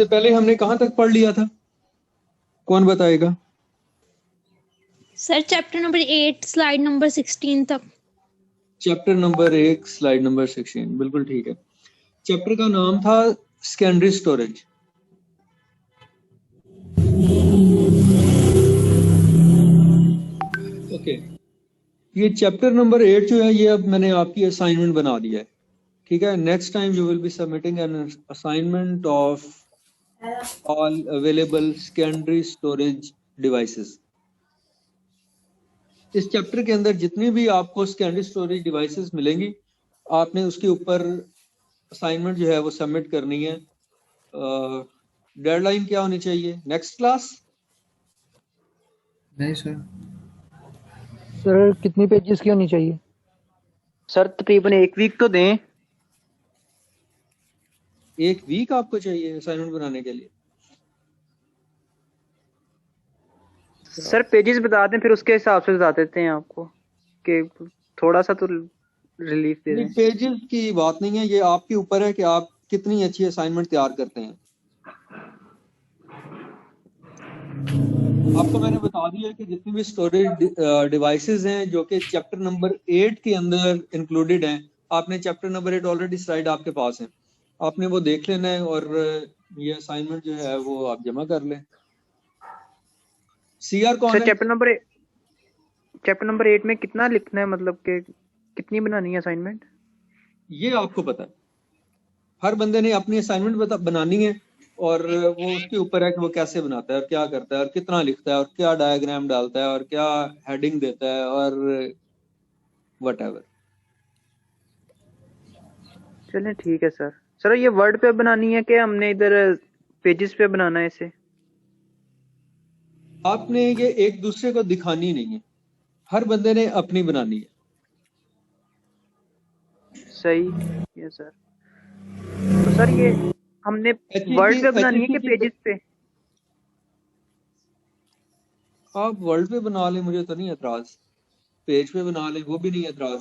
इससे पहले हमने कहाँ तक पढ़ लिया था, कौन बताएगा? Sir chapter number 8 slide number 16 तक। चैप्टर नंबर 1 स्लाइड नंबर 16, बिल्कुल ठीक है। चैप्टर का नाम था सेकेंडरी स्टोरेज। ओके, ये चैप्टर नंबर 8 जो है ये अब मैंने आपकी असाइनमेंट बना दिया है, ठीक है। Next time you will be submitting an assignment of all available secondary storage devices. इस चैप्टर के अंदर जितनी भी आपको सेकेंडरी स्टोरेज डिवाइसेस मिलेंगी, आपने उसके ऊपर असाइनमेंट जो है वो सबमिट करनी है। डेडलाइन क्या होनी चाहिए? Next class? नहीं सर। सर कितनी पेजेस की होनी चाहिए? सर तकरीबन 1 वीक तो दें। 1 वीक आपको चाहिए असाइनमेंट बनाने के लिए? सर पेजेस बता दें, फिर उसके हिसाब से बता देते हैं आपको कि थोड़ा सा तो रिलीफ दे दें। पेजेस की बात नहीं है, ये आपके ऊपर है कि आप कितनी अच्छी असाइनमेंट तैयार करते हैं। आपको मैंने बता दिया कि जितनी भी स्टोरेज डिवाइसेस हैं जो कि चैप्टर नंबर 8 के अंदर इंक्लूडेड हैं, आपने चैप्टर नंबर 8 ऑलरेडी स्लाइड आपके पास है, आपने वो देख लेना है और ये असाइनमेंट जो है वो आप जमा कर लें। सीआर कौन है? चैप्टर नंबर 8 में कितना लिखना है, मतलब कि कितनी बनानी है असाइनमेंट? ये आपको पता है, हर बंदे ने अपनी असाइनमेंट बनानी है और वो उसके ऊपर है कि वो कैसे बनाता है और क्या करता है और कितना लिखता है और क्या डायग्राम डालता है और क्या हेडिंग देता है और व्हाटएवर। चलें ठीक है सर। सर ये वर्ड पे बनानी है कि हमने इधर पेजेस पे बनाना है इसे? आपने ये एक दूसरे को दिखानी नहीं है, हर बंदे ने अपनी बनानी है। सही है सर। तो सर ये हमने वर्ड पे बनानी है कि पेजेस पे? आप वर्ड पे बना लें, मुझे तो नहीं एतराज, पेज पे बना लें वो भी नहीं एतराज,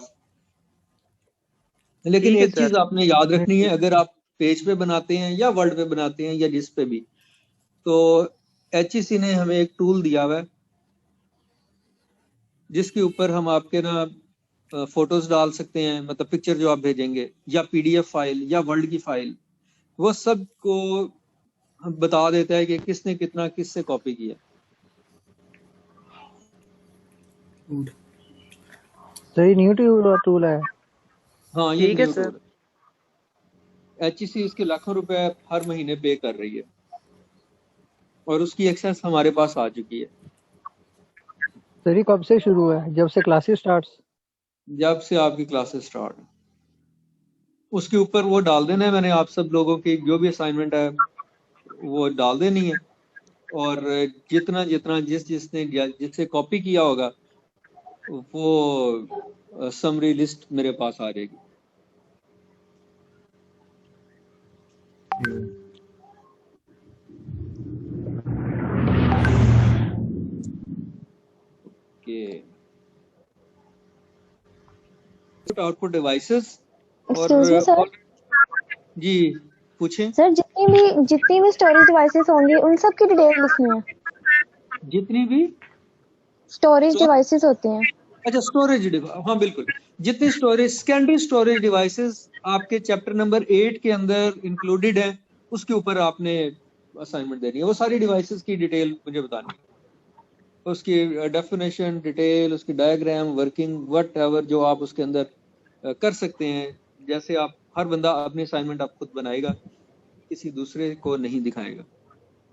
लेकिन एक चीज आपने याद रखनी है, अगर आप पेज पे बनाते हैं या वर्ड पे बनाते हैं या जिस पे भी, तो HEC ने हमें एक टूल दिया हुआ है जिसके ऊपर हम आपके ना फोटोज डाल सकते हैं, मतलब पिक्चर जो आप भेजेंगे या PDF फाइल या वर्ड की फाइल, वो सब को बता देता है कि किसने कितना किससे कॉपी किया। सही न्यू टूल है। हाँ ये ठीक है न्यू सर। टूल है। HEC इसके लाखों रुपए हर महीने पे कर रही है और उसकी एक्सेस हमारे पास आ चुकी है। सर ये कब से शुरू है? जब से क्लासेस स्टार्ट? जब से आपकी क्लासेस स्टार्ट, उसके ऊपर वो डाल देना है, मैंने आप सब लोगों की जो भी असाइनमेंट है वो डाल देनी है और जितना जितना जिसने जिससे कॉपी किया होगा वो समरी लिस्ट मेरे पास आ जाएगी। आउटपुट डिवाइसेस और जी पूछें सर। जितनी भी स्टोरेज डिवाइसेस होंगी उन सब की डिटेल लिखनी है। जितनी भी स्टोरेज डिवाइसेस होते हैं। अच्छा स्टोरेज, हाँ बिल्कुल, जितनी स्टोरेज सेकेंडरी स्टोरेज डिवाइसेस आपके चैप्टर नंबर 8 के अंदर इंक्लूडेड है, उसके ऊपर आपने असाइनमेंट देनी है। वो सारी डिवाइसेस की डिटेल मुझे बतानी है, उसकी डेफिनेशन, डिटेल, उसकी डायग्राम, वर्किंग, व्हाटएवर जो आप उसके अंदर कर सकते हैं। जैसे आप हर बंदा अपनी असाइनमेंट आप खुद बनाएगा, किसी दूसरे को नहीं दिखाएगा।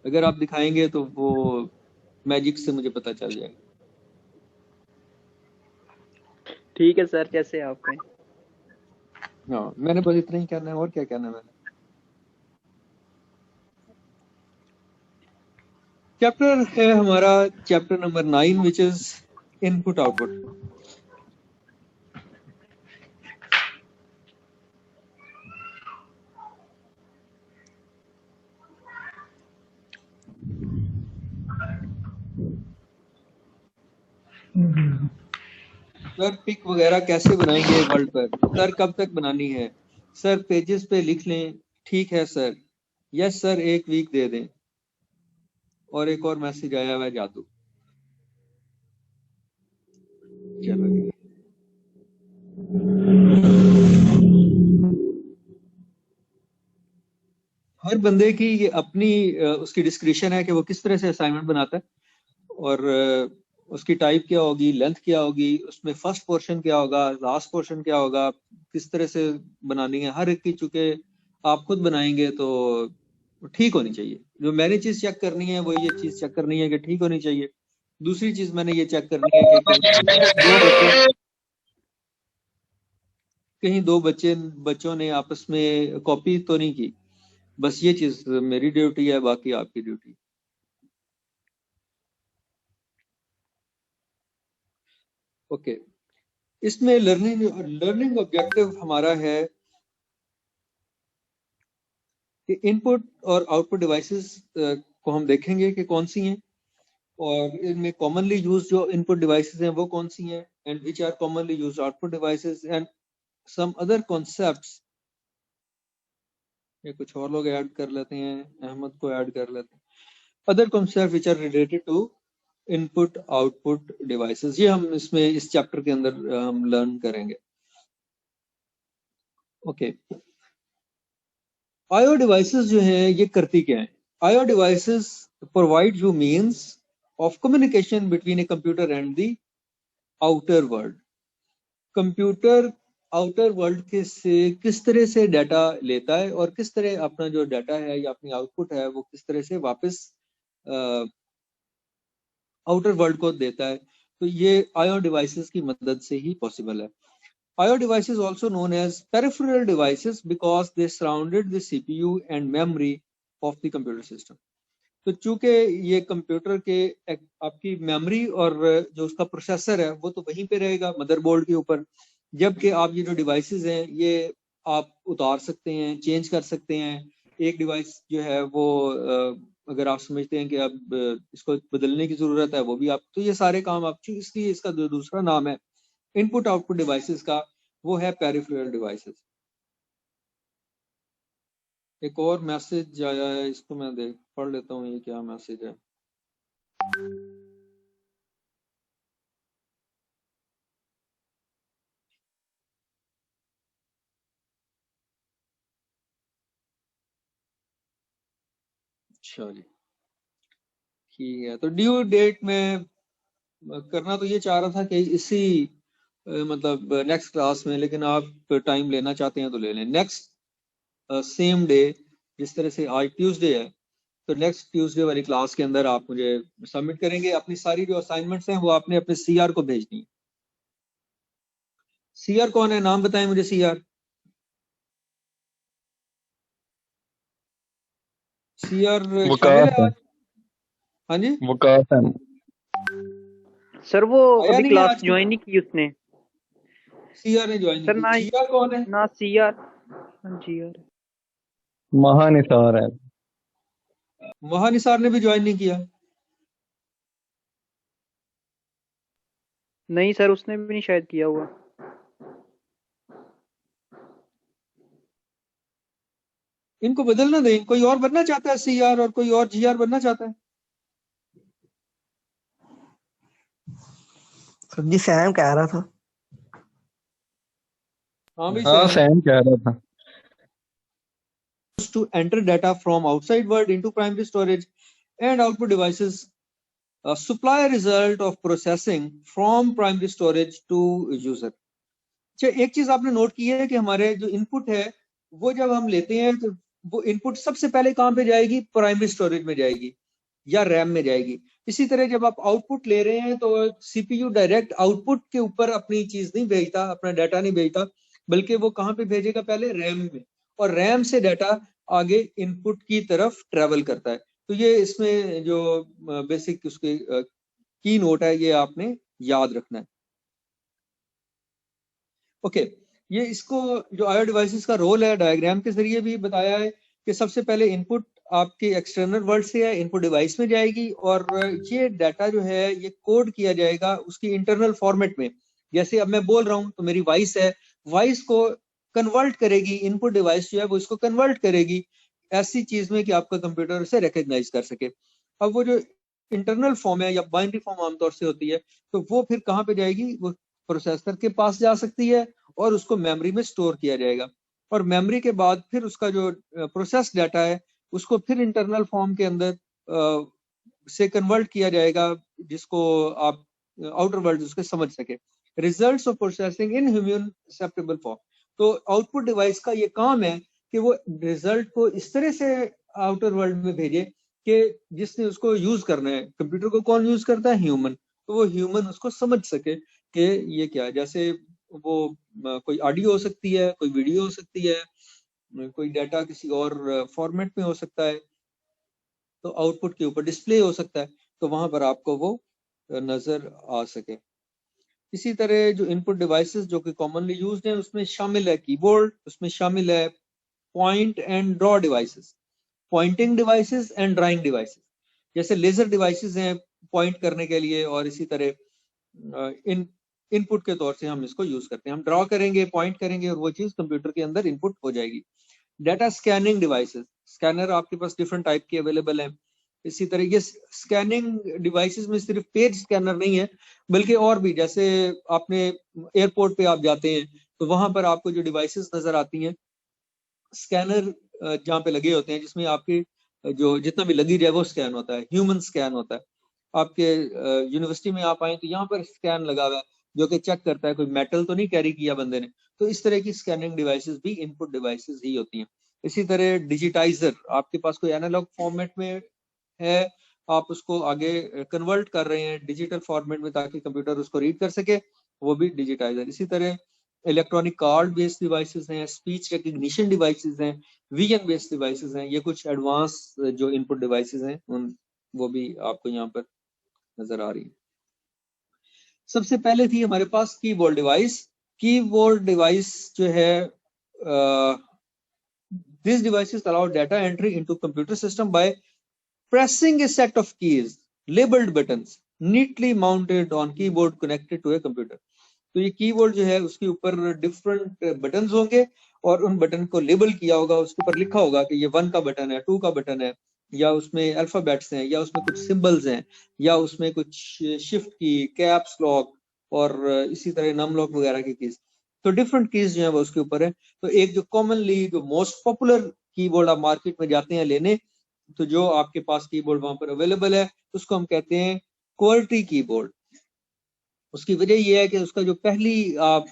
अगर आप दिखाएंगे तो वो मैजिक से मुझे पता चल जाएगा। ठीक है सर, जैसे आप कहें। हाँ मैंने बस इतना ही कहना है, और क्या कहना है मैंने। चैप्टर है हमारा chapter number 9 which is input output. सर पिक वगैरह कैसे बनाएंगे वर्ल्ड पर? सर कब तक बनानी है? सर पेजेस पे लिख लें। ठीक है सर, यस सर, 1 वीक दे दें। और एक और मैसेज आया हुआ है जादू। चलो जी। हर बंदे की ये अपनी उसकी डिस्क्रिप्शन है कि वो किस तरह से असाइनमेंट बनाता है, और उसकी टाइप क्या होगी, लेंथ क्या होगी, उसमें फर्स्ट पोर्शन क्या होगा, लास्ट पोर्शन क्या होगा, किस तरह से बनानी है। हर एक की चूंकि आप खुद बनाएंगे तो ठीक होनी चाहिए। जो मैंने चीज चेक करनी है वो ये चीज चेक करनी है कि ठीक होनी चाहिए। दूसरी चीज मैंने ये चेक करनी है कि कहीं दो बच्चों ने आपस में कॉपी तो नहीं की। बस ये चीज मेरी ड्यूटी है, बाकी आपकी ड्यूटी। ओके, इसमें लर्निंग ऑब्जेक्टिव हमारा है कि इनपुट और आउटपुट डिवाइसेस को हम देखेंगे कि कौन सी हैं, और इनमें कॉमनली यूज जो इनपुट डिवाइसेस हैं वो कौन सी हैं, and which are commonly use output devices, and some other concepts. ये कुछ और लोग ऐड कर लेते हैं, अहमद को ऐड कर लेते हैं। Other concept which are related to input output devices, ये हम इसमें इस चैप्टर के अंदर हम लर्न करेंगे। ओके, आईओ डिवाइसेस जो हैं ये करती क्या है? IO devices provide you means of communication between a computer and the outer world. Computer outer world के से किस तरह से डाटा लेता है और किस तरह अपना जो डाटा है या अपनी आउटपुट है वो किस तरह से वापस आउटर वर्ल्ड को देता है, तो ये आईओ डिवाइसेस की मदद से ही पॉसिबल है। IO devices also known as peripheral devices because they surrounded the CPU and memory of the computer system. तो चूंकि ये कंप्यूटर के आपकी मेमोरी और जो उसका प्रोसेसर है वो तो वहीं पे रहेगा मदरबोर्ड के ऊपर, जबकि आप ये जो डिवाइसेस हैं ये आप उतार सकते हैं, चेंज कर सकते हैं। एक डिवाइस जो है वो अगर आप समझते हैं कि अब इसको बदलने की जरूरत है वो भी आप, तो ये सारे काम आप, इसलिए इसका जो दूसरा नाम है इनपुट आउटपुट डिवाइसेस का, वो है पेरिफेरल डिवाइसेस। एक और मैसेज आया है, इसको मैं पढ़ लेता हूँ, ये क्या मैसेज है। अच्छा जी, ठीक है। तो ड्यू डेट में करना तो ये चाह रहा था कि इसी मतलब नेक्स्ट क्लास में, लेकिन आप टाइम लेना चाहते हैं तो ले लें। नेक्स्ट सेम डे, जिस तरह से आज ट्यूसडे है, तो नेक्स्ट ट्यूसडे वाली क्लास के अंदर आप मुझे सबमिट करेंगे। अपनी सारी जो असाइनमेंट्स हैं वो आपने अपने सीआर को भेजनी है। सीआर कौन है, नाम बताएं मुझे। सीआर शामिल है आज? हाँ जी, वकास है सर। वो आया अभी नहीं है क्लास आज? ज्वाइन नहीं की उसने। सीआर ने ज्वाइन सर की। ना सीआर कौन है? ना सीआर जीआर महानिसार है। महानिसार ने भी ज्वाइन नहीं किया। नहीं सर, उसने भी नहीं शायद किया हुआ। इनको बदलना दें, कोई और बनना चाहता है सीआर और कोई और जीआर बनना चाहता है। सर जी सैम कह रहा था। हाँ भाई, हाँ सैम कह रहा था। to enter data from outside world into primary storage and output devices supply a result of processing from primary storage to user। अच्छा, एक चीज आपने नोट की है कि हमारे जो इनपुट है वो जब हम लेते हैं तो वो इनपुट सबसे पहले कहाँ पे जाएगी? प्राइमरी स्टोरेज में जाएगी या रैम में जाएगी। इसी तरह जब आप आउटपुट ले रहे हैं तो सीपीयू डायरेक्ट आउटपुट के ऊपर अपनी चीज नहीं भेजता, अपना डाटा नहीं भेजता, बल्कि वो कहाँ पे भेजेगा? पहले रैम में, और रैम से डाटा आगे इनपुट की तरफ ट्रेवल करता है। तो ये इसमें जो बेसिक उसके की नोट है ये आपने याद रखना है। ओके, ये इसको जो आईओ डिवाइसेस का रोल है डायग्राम के जरिए भी बताया है कि सबसे पहले इनपुट आपके एक्सटर्नल वर्ल्ड से है, इनपुट डिवाइस में जाएगी, और ये डाटा जो है ये कोड किया जाएगा उसकी इंटरनल फॉर्मेट में। जैसे अब मैं बोल रहा हूँ तो मेरी वॉइस है, वॉइस को कन्वर्ट करेगी इनपुट डिवाइस जो है वो इसको कन्वर्ट करेगी ऐसी चीज में कि आपका कंप्यूटर उसे रिकग्नाइज कर सके। अब वो जो इंटरनल फॉर्म है या बाइनरी फॉर्म आमतौर से होती है, तो वो फिर कहाँ पे जाएगी, वो प्रोसेसर के पास जा सकती है और उसको मेमोरी में स्टोर किया जाएगा, और मेमोरी के बाद फिर उसका जो प्रोसेस डाटा है उसको फिर इंटरनल फॉर्म के अंदर से कन्वर्ट किया जाएगा, जिसको आप आउटर वर्ल्ड उसके समझ सके। Results of processing in human acceptable form. तो आउटपुट डिवाइस का ये काम है कि वो रिजल्ट को इस तरह से आउटर वर्ल्ड में भेजे कि जिसने उसको यूज करना है, कंप्यूटर को कौन यूज करता है, ह्यूमन, तो वो ह्यूमन उसको समझ सके कि ये क्या है। जैसे वो कोई ऑडियो हो सकती है, कोई वीडियो हो सकती है, कोई डाटा किसी और फॉर्मेट में हो सकता है, तो आउटपुट के ऊपर डिस्प्ले हो सकता है, तो वहां पर आपको वो नजर आ सके। इसी तरह जो इनपुट डिवाइसेस जो कि कॉमनली यूज्ड हैं उसमें शामिल है कीबोर्ड, उसमें शामिल है point and draw devices, pointing devices and drawing devices. जैसे लेजर डिवाइसेस हैं पॉइंट करने के लिए, और इसी तरह इनपुट के तौर से हम इसको यूज करते हैं। हम ड्रॉ करेंगे, पॉइंट करेंगे और वो चीज कंप्यूटर के अंदर इनपुट हो जाएगी। डाटा स्कैनिंग डिवाइसेस, स्कैनर आपके पास डिफरेंट टाइप के अवेलेबल हैं। इसी तरह ये स्कैनिंग डिवाइसेस में सिर्फ पेज स्कैनर नहीं है, बल्कि और भी, जैसे आपने एयरपोर्ट पे आप जाते हैं तो वहां पर आपको जो डिवाइसेस नजर आती हैं, स्कैनर जहाँ पे लगे होते हैं, जिसमें आपके जो जितना भी लगेज है वो स्कैन होता है, ह्यूमन स्कैन होता है। आपके यूनिवर्सिटी में आप आए तो यहाँ पर स्कैन लगा हुआ है जो कि चेक करता है कोई मेटल तो नहीं कैरी किया बंदे ने। तो इस तरह की स्कैनिंग डिवाइसेस भी इनपुट डिवाइसेस ही होती हैं। इसी तरह डिजिटाइजर, आपके पास कोई एनालॉग फॉर्मेट में है, आप उसको आगे कन्वर्ट कर रहे हैं डिजिटल फॉर्मेट में ताकि कंप्यूटर उसको रीड कर सके, वो भी डिजिटाइजर। इसी तरह इलेक्ट्रॉनिक कार्ड बेस्ड डिवाइसेस हैं, स्पीच रिकग्निशन डिवाइसेस हैं, विजन बेस्ड डिवाइसेस हैं। ये कुछ एडवांस जो इनपुट डिवाइसेस हैं उन वो भी आपको यहाँ पर नजर आ रही है। सबसे पहले थी हमारे पास कीबोर्ड डिवाइस। कीबोर्ड डिवाइस जो है, this devices allow data entry into computer system by pressing a set of keys labeled buttons neatly mounted on keyboard connected to a computer। तो ये कीबोर्ड जो है उसके ऊपर डिफरेंट बटन्स होंगे और उन बटन को लेबल किया होगा, उसके ऊपर लिखा होगा कि ये 1 का बटन है, 2 का बटन है, या उसमें अल्फाबेट्स हैं, या उसमें कुछ सिंबल्स हैं, या उसमें कुछ शिफ्ट की, कैप्स लॉक और इसी तरह नम लॉक वगैरह की कीज। तो डिफरेंट कीज जो है वो उसके ऊपर है। तो एक जो कॉमनली जो मोस्ट पॉपुलर कीबोर्ड आप मार्केट में जाते हैं लेने, तो जो आपके पास कीबोर्ड वहां पर अवेलेबल है उसको हम कहते हैं क्वालिटी कीबोर्ड। उसकी वजह यह है कि उसका जो पहली आप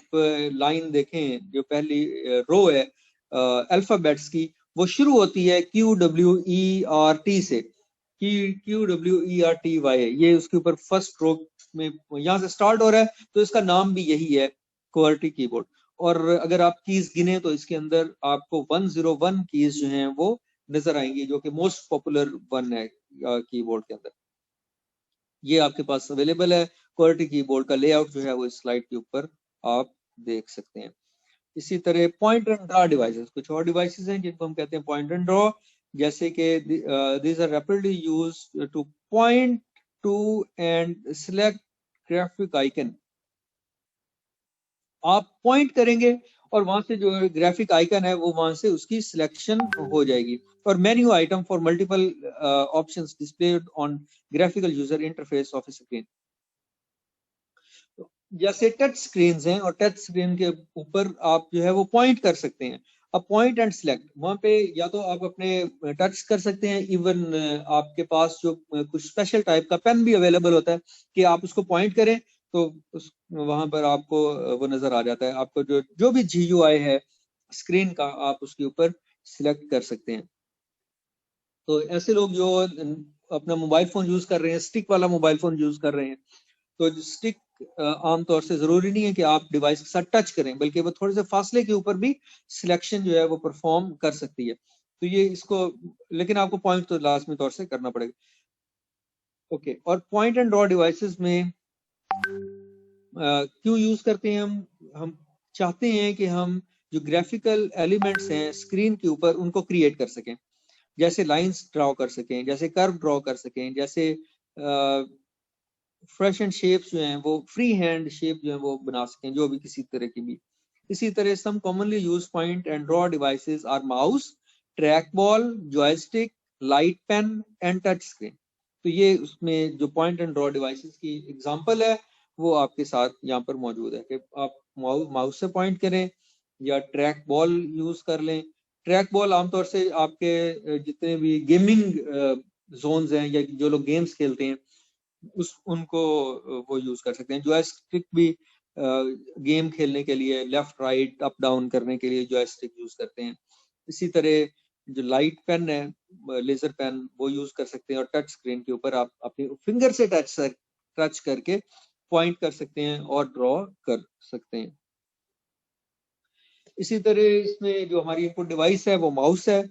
लाइन देखें, जो पहली रो है अल्फाबेट्स की, वो शुरू होती है QWERT से, QWERTY, ये उसके ऊपर फर्स्ट रो में यहाँ से स्टार्ट हो रहा है, तो इसका नाम भी यही है, क्वालिटी कीबोर्ड। और अगर आप कीज गिने तो इसके अंदर आपको 101 कीज जो हैं वो नजर आएंगी, जो कि मोस्ट पॉपुलर वन है कीबोर्ड के अंदर। ये आपके पास अवेलेबल है। क्वालिटी कीबोर्ड का लेआउट जो है वो इस स्लाइड के ऊपर आप देख सकते हैं। इसी तरह पॉइंट एंड ड्रॉ डिवाइसेस, कुछ और डिवाइसेस हैं जिनको हम कहते हैं पॉइंट एंड ड्रॉ, जैसे कि these are rapidly used to point to and select graphic icon. आप पॉइंट करेंगे और वहां से जो ग्राफिक आइकन है वो वहां से उसकी सिलेक्शन हो जाएगी। और menu item for multiple options displayed on graphical user interface of screen. जैसे टच स्क्रीन हैं और टच स्क्रीन के ऊपर आप जो है वो पॉइंट कर सकते हैं। अब पॉइंट एंड सिलेक्ट, वहां पे या तो आप अपने टच कर सकते हैं, इवन आपके पास जो कुछ स्पेशल टाइप का पेन भी अवेलेबल होता है कि आप उसको पॉइंट करें तो उस वहां पर आपको वो नजर आ जाता है, आपको जो भी GUI है स्क्रीन का आप उसके ऊपर सिलेक्ट कर सकते हैं। तो ऐसे लोग जो अपना मोबाइल फोन यूज कर रहे हैं, स्टिक वाला मोबाइल फोन यूज कर रहे हैं, तो स्टिक आमतौर से जरूरी नहीं है कि आप डिवाइस के साथ टच करें, बल्कि वो थोड़े से फासले के ऊपर भी सिलेक्शन जो है वो परफॉर्म कर सकती है। तो ये इसको, लेकिन आपको पॉइंट तो लाजमी तौर से करना पड़ेगा। ओके, और पॉइंट एंड ड्रॉ डिवाइसेस में क्यों यूज करते हैं हम चाहते हैं कि हम जो ग्राफिकल एलिमेंट्स हैं स्क्रीन के ऊपर उनको क्रिएट कर सकें, जैसे लाइंस ड्रॉ कर सकें, जैसे कर्व ड्रॉ कर सकें, जैसे फ्रेश एंड शेप्स जो हैं वो फ्री हैंड शेप जो है वो बना सकें, जो भी किसी तरह की भी। इसी तरह some commonly use point and draw devices are mouse, track ball, joystick, light pen and touch screen. तो ये उसमें जो पॉइंट एंड ड्रॉ डिवाइसेस की एग्जांपल है वो आपके साथ यहाँ पर मौजूद है कि आप माउस से पॉइंट करें या ट्रैक बॉल यूज कर लें। ट्रैक बॉल आमतौर से आपके जितने भी गेमिंग जोन्स हैं या जो लोग गेम्स खेलते हैं उनको वो यूज कर सकते हैं। जॉयस्टिक भी गेम खेलने के लिए लेफ्ट राइट अप डाउन करने के लिए जॉयस्टिक यूज करते हैं। इसी तरह जो लाइट पेन है, लेजर पेन, वो यूज कर सकते हैं। और टच स्क्रीन के ऊपर आप अपने फिंगर से टच करके पॉइंट कर सकते हैं और ड्रॉ कर सकते हैं। इसी तरह इसमें जो हमारी इनपुट डिवाइस है वो माउस है।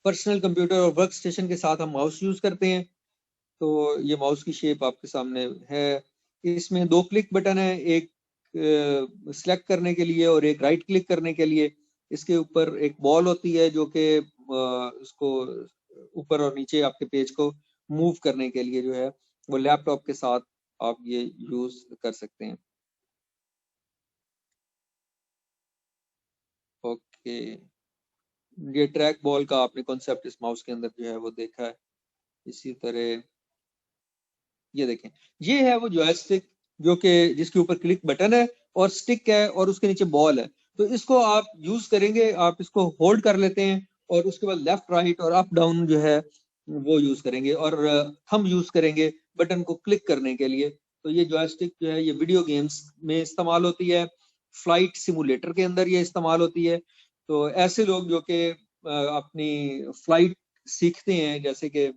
पर्सनल कंप्यूटर और वर्क स्टेशन के साथ हम माउस यूज करते हैं। तो ये माउस की शेप आपके सामने है। इसमें 2 क्लिक बटन है, एक सिलेक्ट करने के लिए और एक राइट क्लिक करने के लिए। इसके ऊपर एक बॉल होती है जो कि उसको ऊपर और नीचे आपके पेज को मूव करने के लिए जो है वो लैपटॉप के साथ आप ये यूज कर सकते हैं। ओके, ये ट्रैक बॉल का आपने कॉन्सेप्ट इस माउस के अंदर जो है वो देखा है। इसी तरह ये देखें, ये है वो जॉयस्टिक जो कि जिसके ऊपर क्लिक बटन है और स्टिक है और उसके नीचे बॉल है। तो इसको आप यूज करेंगे, आप इसको होल्ड कर लेते हैं और उसके बाद लेफ्ट राइट और अप डाउन जो है वो यूज करेंगे और थंब यूज करेंगे बटन को क्लिक करने के लिए। तो ये जॉयस्टिक जो है ये वीडियो गेम्स में इस्तेमाल होती है, फ्लाइट सिमुलेटर के अंदर ये इस्तेमाल होती है। तो ऐसे लोग जो कि अपनी फ्लाइट सीखते हैं, जैसे कि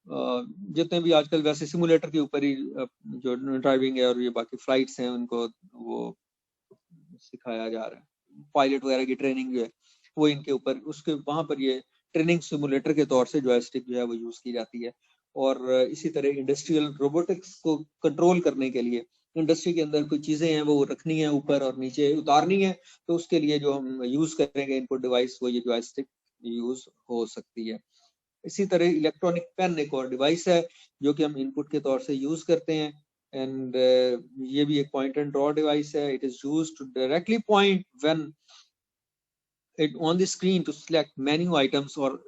जितने भी आजकल वैसे सिमुलेटर के ऊपर ही जो ड्राइविंग है और ये बाकी फ्लाइट्स हैं उनको वो सिखाया जा रहा है। पायलट वगैरह की ट्रेनिंग जो है वो इनके ऊपर, उसके वहां पर ये ट्रेनिंग सिमुलेटर के तौर से जॉयस्टिक जो है वो यूज की जाती है। और इसी तरह इंडस्ट्रियल रोबोटिक्स को कंट्रोल करने के लिए इंडस्ट्री के अंदर कोई चीजें हैं वो रखनी है, ऊपर और नीचे उतारनी है, तो उसके लिए जो हम यूज करेंगे इनपुट डिवाइस वो ये जॉयस्टिक यूज हो सकती है। इसी तरह इलेक्ट्रॉनिक पेन एक और डिवाइस है जो कि हम इनपुट के तौर से यूज करते हैं। एंड ये भी एक पॉइंट एंड ड्रॉ डिवाइस है। It is used to directly point when it on the screen to select menu items और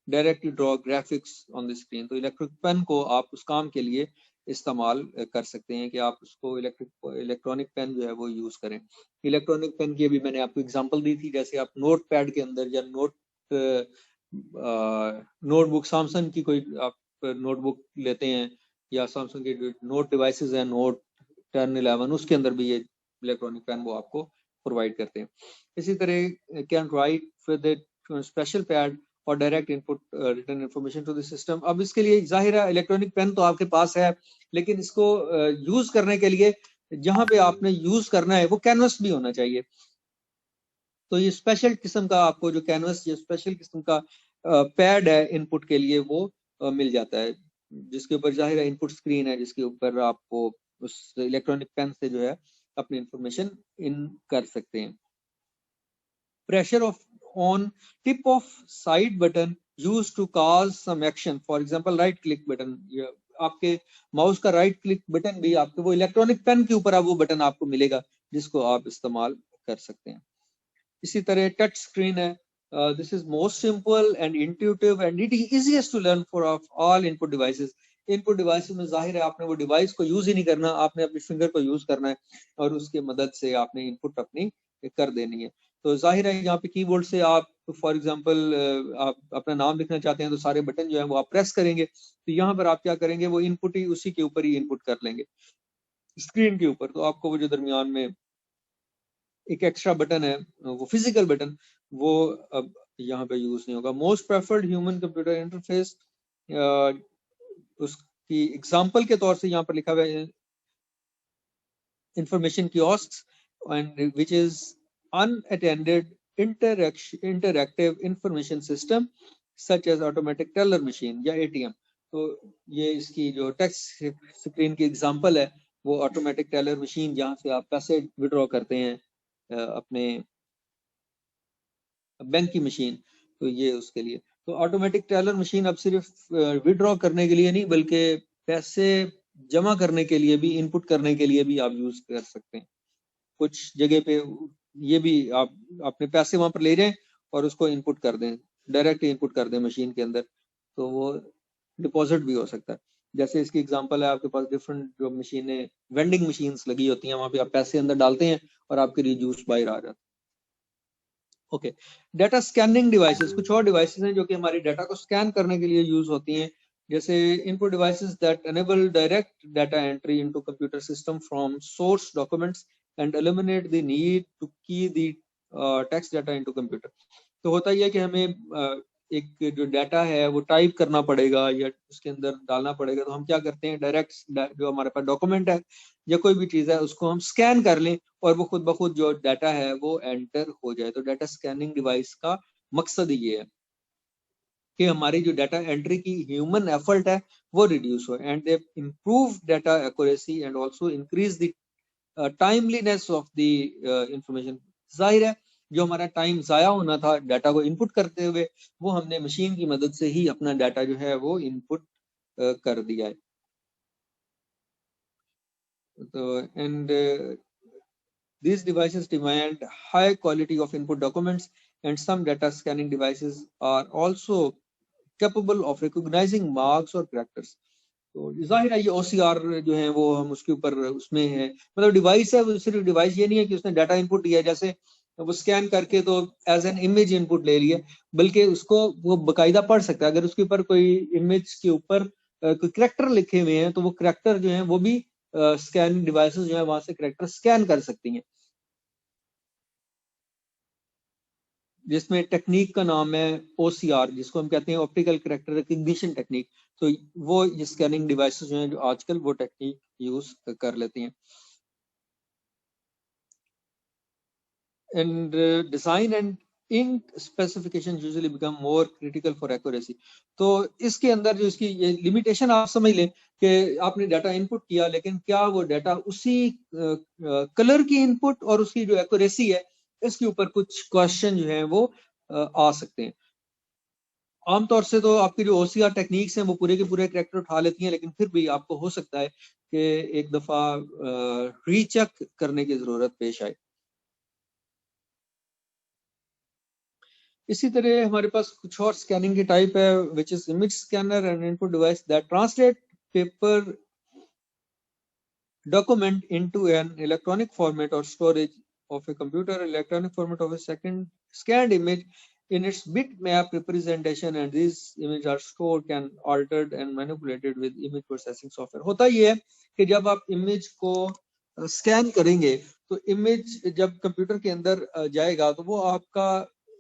directly draw graphics on the screen. तो इलेक्ट्रिक पेन को आप उस काम के लिए इस्तेमाल कर सकते हैं कि आप उसको इलेक्ट्रॉनिक पेन जो है वो यूज करें। इलेक्ट्रॉनिक पेन की अभी मैंने आपको एग्जांपल दी थी, जैसे आप नोट पैड के अंदर या नोटबुक, सैमसंग की कोई आप नोटबुक लेते हैं या सैमसंग के नोट डिवाइसेस हैं, नोट 10, 11, उसके अंदर भी ये इलेक्ट्रॉनिक पेन वो आपको प्रोवाइड करते हैं। इसी तरह can write with special pad और direct input return information to the system. अब इसके लिए जाहिर है इलेक्ट्रॉनिक पेन तो आपके पास है, लेकिन इसको यूज करने के लिए जहां पे आपने यूज करना है वो कैनवस भी होना चाहिए। तो ये स्पेशल किस्म का आपको जो कैनवस, ये स्पेशल किस्म का पैड है इनपुट के लिए वो मिल जाता है, जिसके ऊपर जाहिर है इनपुट स्क्रीन है जिसके ऊपर आपको उस इलेक्ट्रॉनिक पेन से जो है अपनी इंफॉर्मेशन इन कर सकते हैं। Pressure of on tip of side button use to cause some action, for example right click button. आपके माउस का राइट क्लिक बटन भी आपके वो इलेक्ट्रॉनिक पेन के ऊपर वो बटन आपको मिलेगा जिसको आप इस्तेमाल कर सकते हैं। इसी तरह टच स्क्रीन है। This is most simple and intuitive and it is easiest to learn for all input devices. Input devices में जाहिर है आपने वो डिवाइस को यूज ही नहीं करना, आपने अपने फिंगर को यूज करना है और उसके मदद से आपने इनपुट अपनी कर देनी है। तो जाहिर है यहाँ पे कीबोर्ड से आप फॉर एग्जांपल आप अपना नाम लिखना चाहते हैं तो सारे बटन जो है वो आप प्रेस करेंगे, तो यहाँ पर आप क्या करेंगे वो इनपुट ही उसी के ऊपर ही इनपुट कर लेंगे स्क्रीन के ऊपर। तो आपको वो जो दरमियान में एक एक्स्ट्रा बटन है वो फिजिकल बटन वो अब यहाँ पे यूज नहीं होगा। Most preferred human computer interface, उसकी एग्जांपल के तौर से यहाँ पर लिखा हुआ है information kiosk and which is unattended interactive information system such as automatic teller machine या ATM। तो ये इसकी जो टच स्क्रीन की एग्जांपल है वो ऑटोमेटिक टेलर मशीन, जहां से आप पैसे विड्रॉ करते हैं अपने बैंक की मशीन। तो ये उसके लिए तो ऑटोमेटिक टेलर मशीन अब सिर्फ विड्रॉ करने के लिए नहीं बल्कि पैसे जमा करने के लिए भी, इनपुट करने के लिए भी आप यूज कर सकते हैं। कुछ जगह पे ये भी आप अपने पैसे वहां पर ले जाएं और उसको इनपुट कर दें, डायरेक्ट इनपुट कर दें मशीन के अंदर, तो वो डिपॉजिट भी हो सकता है। जैसे इसकी एग्जांपल है, आपके पास डिफरेंट जो मशीनें, वेंडिंग मशीन्स लगी होती हैं, वहां पे आप पैसे अंदर डालते हैं और आपके रिड्यूस बाहर आ जाता है। ओके, डाटा स्कैनिंग डिवाइसेस, कुछ और डिवाइसेस हैं जो कि हमारी डाटा को स्कैन करने के लिए यूज होती हैं, जैसे input devices that enable direct data entry into computer system from source documents and eliminate the need to key the text data into computer. तो होता ही है कि हमें एक जो डाटा है वो टाइप करना पड़ेगा या उसके अंदर डालना पड़ेगा, तो हम क्या करते हैं, डायरेक्ट जो हमारे पास डॉक्यूमेंट है या कोई भी चीज है उसको हम स्कैन कर लें और वो खुद ब खुद जो डाटा है वो एंटर हो जाए। तो डाटा स्कैनिंग डिवाइस का मकसद ये है कि हमारी जो डाटा एंट्री की ह्यूमन एफर्ट है वो रिड्यूस हो, and they improve data accuracy and also increase the timeliness of the information. जाहिर है जो हमारा टाइम जाया होना था डाटा को इनपुट करते हुए, वो हमने मशीन की मदद से ही अपना डाटा जो है वो इनपुट कर दिया है। तो and these devices demand high quality of input documents, and some data scanning devices are also capable of recognizing marks or characters. तो जाहिर है ये OCR जो है वो हम उसके ऊपर उसमें है, मतलब डिवाइस है वो, सिर्फ डिवाइस ये नहीं है कि उसने डाटा इनपुट दिया जैसे वो स्कैन करके तो एज एन इमेज इनपुट ले लिया, बल्कि उसको वो बाकायदा पढ़ सकता है। अगर उसके ऊपर कोई इमेज के ऊपर कोई करैक्टर लिखे हुए हैं तो वो करैक्टर जो है वो भी स्कैन डिवाइसेस जो है वहां से करैक्टर स्कैन कर सकती हैं, जिसमें टेक्निक का नाम है OCR, जिसको हम कहते हैं ऑप्टिकल करैक्टर रिकग्निशन टेक्निक। तो वो ये स्कैनिंग डिवाइसेस जो हैं जो आजकल वो टेक्निक यूज कर लेती हैं। And design and ink specification usually become more critical for accuracy. तो इसके अंदर जो इसकी ये लिमिटेशन आप समझ लें कि आपने डाटा इनपुट किया, लेकिन क्या वो डाटा उसी कलर की इनपुट और उसकी जो एक्यूरेसी है इसके ऊपर कुछ क्वेश्चन जो है वो आ सकते हैं। आमतौर से तो आपकी जो OCR टेक्निक्स हैं वो पूरे के पूरे करैक्टर उठा लेती हैं, लेकिन फिर भी आपको हो सकता है कि एक दफा रीचेक करने की जरूरत पेश आए। इसी तरह हमारे पास कुछ और स्कैनिंग की टाइप है, which is image scanner and input device that translate paper document into an electronic format or storage of a computer electronic format of a second scanned image in its bitmap representation, and these images are stored, can altered and manipulated with image processing software। होता ये है कि जब आप image को scan करेंगे तो image जब कंप्यूटर के अंदर जाएगा तो वो आपका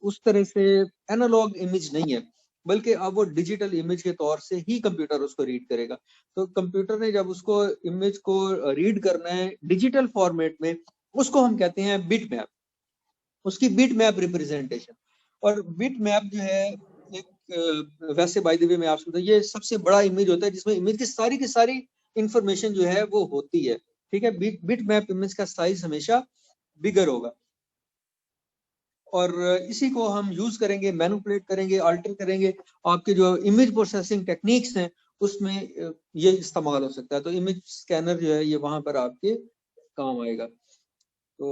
उस तरह से एनालॉग इमेज नहीं है, बल्कि अब वो डिजिटल इमेज के तौर से ही कंप्यूटर उसको रीड करेगा। तो कंप्यूटर ने जब उसको इमेज को रीड करना है डिजिटल फॉर्मेट में, उसको हम कहते हैं बिट मैप, उसकी बिट मैप रिप्रेजेंटेशन। और बिट मैप जो है एक वैसे बाय द वे मैं आपसे बताऊं, ये सबसे बड़ा इमेज होता है जिसमें इमेज की सारी इंफॉर्मेशन जो है वो होती है, ठीक है। बिट मैप इमेज का साइज हमेशा बिगर होगा और इसी को हम यूज करेंगे, मैनिपुलेट करेंगे, अल्टर करेंगे। आपके जो इमेज प्रोसेसिंग टेक्निक्स हैं उसमें ये इस्तेमाल हो सकता है। तो इमेज स्कैनर जो है ये वहां पर आपके काम आएगा। तो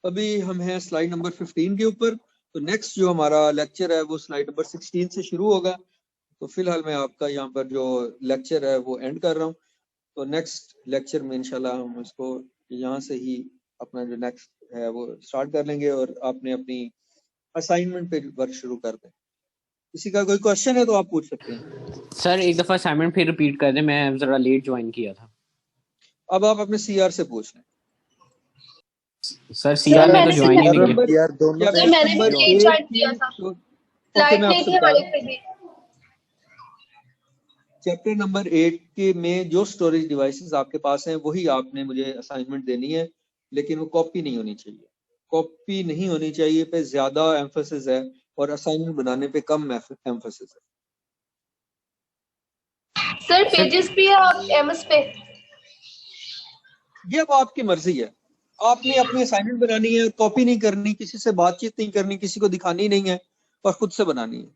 अभी हम हैं स्लाइड नंबर 15 के ऊपर। तो नेक्स्ट जो हमारा लेक्चर है वो स्लाइड नंबर 16 से शुरू होगा। तो फिलहाल मैं आपका यहाँ पर जो लेक्चर है वो एंड कर रहा हूँ। तो नेक्स्ट लेक्चर में इंशाल्लाह हम इसको यहाँ से ही अपना जो नेक्स्ट है वो स्टार्ट कर लेंगे और आपने अपनी असाइनमेंट पे वर्क शुरू कर दें। किसी का कोई क्वेश्चन है तो आप पूछ सकते हैं। सर एक दफा असाइनमेंट फिर रिपीट कर दें, मैं जरा लेट ज्वाइन किया था। अब आप अपने CR से पूछ लें। सर CR में तो ज्वाइन ही नहीं नंबर किया। सर मैंने भी लेट ज्वाइन किया था, स्लाइड नहीं थी हमारे पे भी। चैप्टर नंबर 8 के में जो स्टोरेज डिवाइसेस आपके पास हैं वही आपने मुझे असाइनमेंट देनी है, लेकिन वो कॉपी नहीं होनी चाहिए। कॉपी नहीं होनी चाहिए पे ज्यादा एम्फेसिस है और असाइनमेंट बनाने पे कम एम्फेसिस है। सर पेजेस पे है और MS पे, ये अब आपकी मर्जी है। आपने अपनी असाइनमेंट बनानी है, कॉपी नहीं करनी, किसी से बातचीत नहीं करनी, किसी को दिखानी नहीं है और खुद से बनानी है।